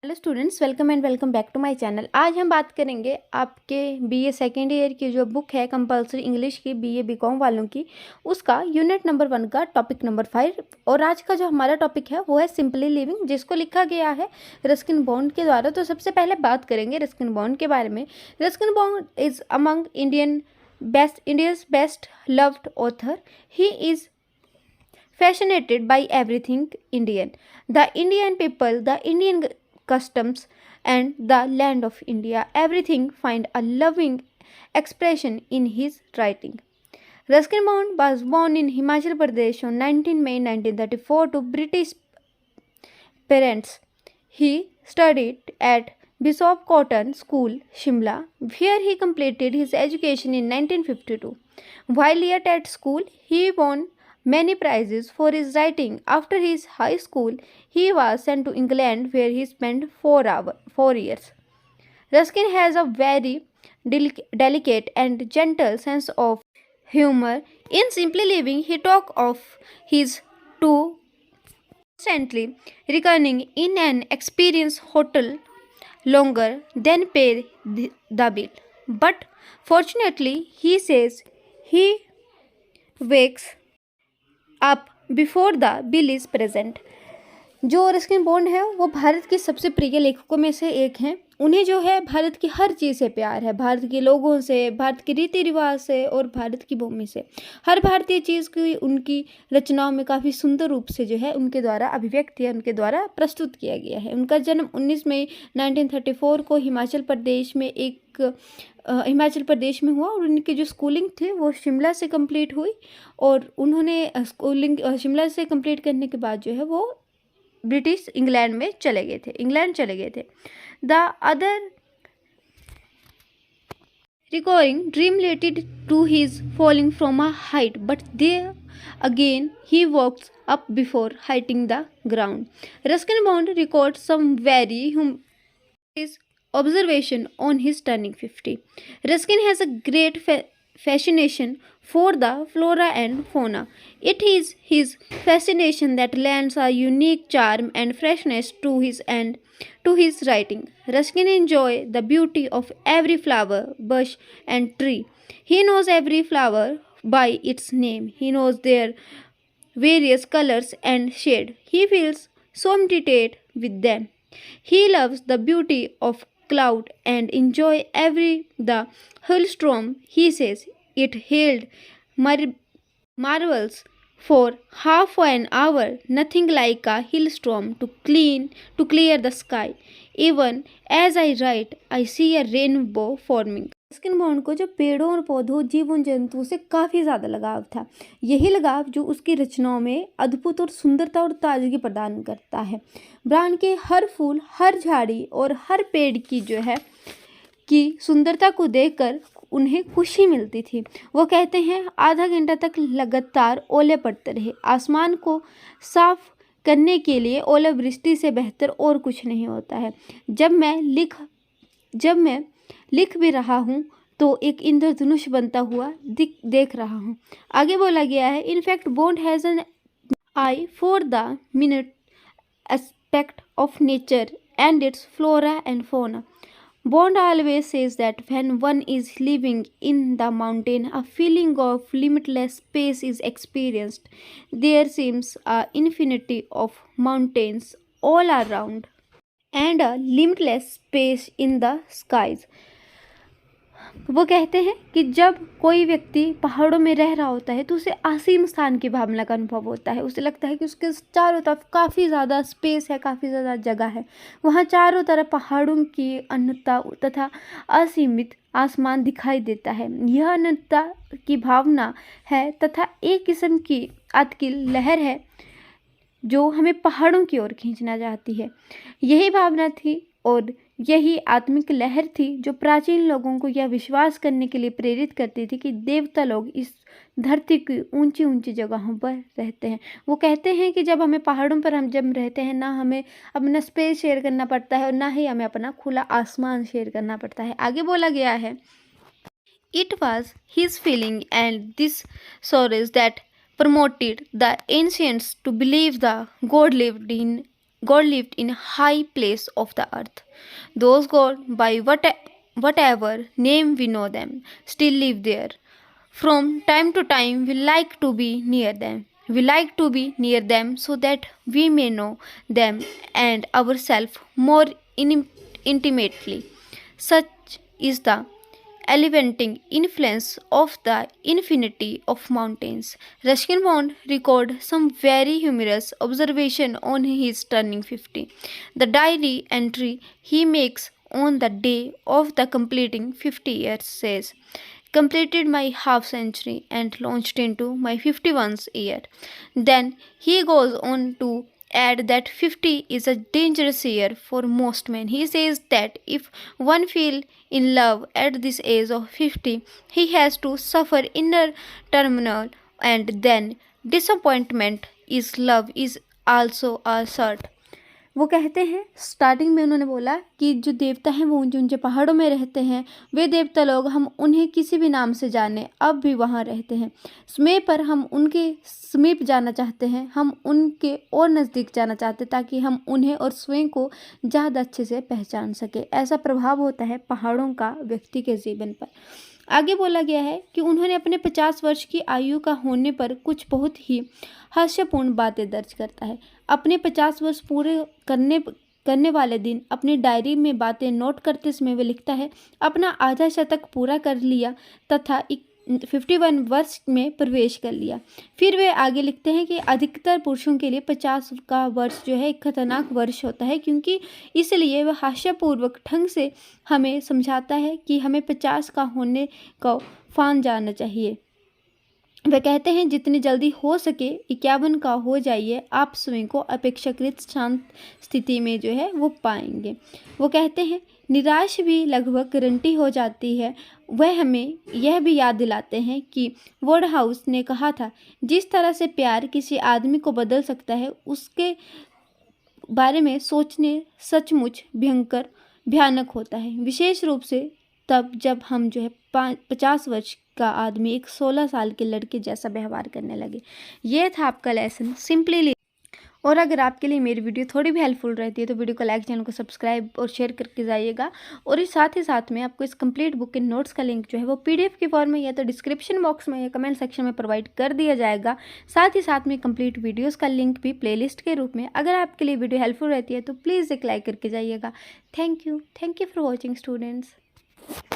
Hello students, welcome and welcome back to my channel. आज हम बात करेंगे आपके बीए सेकेंड ईयर की जो बुक है कंपलसरी इंग्लिश की बीए बीकॉम वालों की, उसका यूनिट नंबर 1 का टॉपिक नंबर 5। और आज का जो हमारा टॉपिक है वो है सिंपली लिविंग, जिसको लिखा गया है रस्किन बॉन्ड के द्वारा। तो सबसे पहले बात करेंगे रस्किन बॉन्ड के बारे में। Ruskin bond is among India's best loved author. He is fascinated by everything Indian, the Indian people, the Indian customs, and the land of India. Everything find a loving expression in his writing. Ruskin Bond was born in Himachal Pradesh on 19 May 1934 to British parents. He studied at Bishop Cotton School, Shimla, where he completed his education in 1952. While yet at school, he won many prizes for his writing. After his high school, he was sent to England, where he spent 4 years. Ruskin has a very delicate and gentle sense of humor. In Simply Living, he talks of his two constantly recurring in an experienced hotel longer than pay the bill. But fortunately, he says he wakes up before the bill is present. जो Ruskin bond है वो भारत के सबसे प्रिय लेखकों में से एक हैं। उन्हें जो है भारत की हर चीज़ से प्यार है, भारत के लोगों से, भारत के रीति रिवाज से और भारत की भूमि से। हर भारतीय चीज़ की उनकी रचनाओं में काफ़ी सुंदर रूप से जो है उनके द्वारा अभिव्यक्त या उनके द्वारा प्रस्तुत किया गया है। उनका जन्म 19 मई 1934 को हिमाचल प्रदेश में हुआ और उनकी जो स्कूलिंग थी वो शिमला से कंप्लीट हुई। और उन्होंने स्कूलिंग शिमला से कंप्लीट करने के बाद जो है वो इंग्लैंड चले गए थे। The other recurring dream related to his falling from a height, but there again he walks up before hitting the ground. Ruskin Bond records some very his observation on his turning 50. Ruskin has a great fascination for the flora and fauna. It is his fascination that lends a unique charm and freshness to his writing. Ruskin enjoys the beauty of every flower, bush, and tree. He knows every flower by its name. He knows their various colors and shade. He feels so meditated with them. He loves the beauty of cloud and enjoy the hailstorm. He says it hailed marvels for half an hour, nothing like a hailstorm to clear the sky. Even as I write, I see a rainbow forming. Ruskin bond को जो पेड़ों और पौधों, जीव और जंतुओं से काफ़ी ज़्यादा लगाव था। यही लगाव जो उसकी रचनाओं में अद्भुत और सुंदरता और ताजगी प्रदान करता है। ब्रांड के हर फूल, हर झाड़ी और हर पेड़ की जो है कि सुंदरता को देखकर उन्हें खुशी मिलती थी। वो कहते हैं आधा घंटा तक लगातार ओले पड़ते रहे। आसमान को साफ करने के लिए ओलावृष्टि से बेहतर और कुछ नहीं होता है। जब मैं लिख भी रहा हूँ तो एक इंद्रधनुष बनता हुआ देख रहा हूँ। आगे बोला गया है, in fact bond has an I for the minute aspect of nature and its flora and fauna. Bond always says that when one is living in the mountain, a feeling of limitless space is experienced. There seems an infinity of mountains all around and a limitless space in the skies. वो कहते हैं कि जब कोई व्यक्ति पहाड़ों में रह रहा होता है तो उसे असीम स्थान की भावना का अनुभव होता है। उसे लगता है कि उसके चारों तरफ काफ़ी ज़्यादा स्पेस है, काफ़ी ज़्यादा जगह है। वहाँ चारों तरफ पहाड़ों की अनंतता तथा असीमित आसमान दिखाई देता है। यह अनंतता की भावना है तथा एक किस्म की अतकी लहर है जो हमें पहाड़ों की ओर खींचना चाहती है। यही भावना थी और यही आत्मिक लहर थी जो प्राचीन लोगों को यह विश्वास करने के लिए प्रेरित करती थी कि देवता लोग इस धरती की ऊंची ऊंची जगहों पर रहते हैं। वो कहते हैं कि जब पहाड़ों पर जब रहते हैं, ना हमें अपना स्पेस शेयर करना पड़ता है और ना ही हमें अपना खुला आसमान शेयर करना पड़ता है। आगे बोला गया है, it was his feeling and this sores that promoted the ancients to believe the God lived in God lived in high place of the earth. Those God, by whatever name we know them, still live there. From time to time, we like to be near them. We like to be near them so that we may know them and ourselves more intimately. Such is the elevating influence of the infinity of mountains. Ruskin Bond records some very humorous observation on his turning 50. The diary entry he makes on the day of the completing 50 years says, completed my half century and launched into my 51st year. Then he goes on to add that 50 is a dangerous year for most men. He says that if one feel in love at this age of 50, he has to suffer inner turmoil and then disappointment is love is also a cert. वो कहते हैं, starting में उन्होंने बोला कि जो देवता हैं वो ऊंचे ऊंचे पहाड़ों में रहते हैं, वे देवता लोग हम उन्हें किसी भी नाम से जाने अब भी वहाँ रहते हैं। समय पर हम उनके समीप जाना चाहते हैं, हम उनके और नज़दीक जाना चाहते हैं ताकि हम उन्हें और स्वयं को ज़्यादा अच्छे से पहचान सके। ऐसा प्रभाव होता है पहाड़ों का व्यक्ति के जीवन पर। आगे बोला गया है कि उन्होंने अपने 50 वर्ष की आयु का होने पर कुछ बहुत ही हास्यपूर्ण बातें दर्ज करता है। अपने 50 वर्ष पूरे करने वाले दिन अपनी डायरी में बातें नोट करते समय वे लिखता है, अपना आधा शतक पूरा कर लिया तथा 51 वर्ष में प्रवेश कर लिया। फिर वे आगे लिखते हैं कि अधिकतर पुरुषों के लिए 50 का वर्ष जो है एक खतरनाक वर्ष होता है, क्योंकि इसलिए वह हास्यपूर्वक ढंग से हमें समझाता है कि हमें 50 का होने का फान जाना चाहिए। वे कहते हैं जितनी जल्दी हो सके 51 का हो जाइए, आप स्वयं को अपेक्षाकृत शांत स्थिति में जो है वो पाएंगे। वो कहते हैं निराश भी लगभग गारंटी हो जाती है। वह हमें यह भी याद दिलाते हैं कि वुडहाउस ने कहा था, जिस तरह से प्यार किसी आदमी को बदल सकता है उसके बारे में सोचने सचमुच भयानक होता है, विशेष रूप से तब जब हम जो है 50 वर्ष का आदमी एक 16 साल के लड़के जैसा व्यवहार करने लगे। ये था आपका लेसन सिंपली। और अगर आपके लिए मेरी वीडियो थोड़ी भी हेल्पफुल रहती है तो वीडियो को लाइक, चैनल को सब्सक्राइब और शेयर करके जाइएगा। और इस साथ ही साथ में आपको इस कंप्लीट बुक के नोट्स का लिंक जो है वो PDF के फॉर्म में या तो डिस्क्रिप्शन बॉक्स में या कमेंट सेक्शन में प्रोवाइड कर दिया जाएगा। साथ ही साथ में कंप्लीट वीडियोस का लिंक भी प्लेलिस्ट के रूप में। अगर आपके लिए वीडियो हेल्पफुल रहती है तो प्लीज़ एक लाइक करके जाइएगा। Thank you for watching students.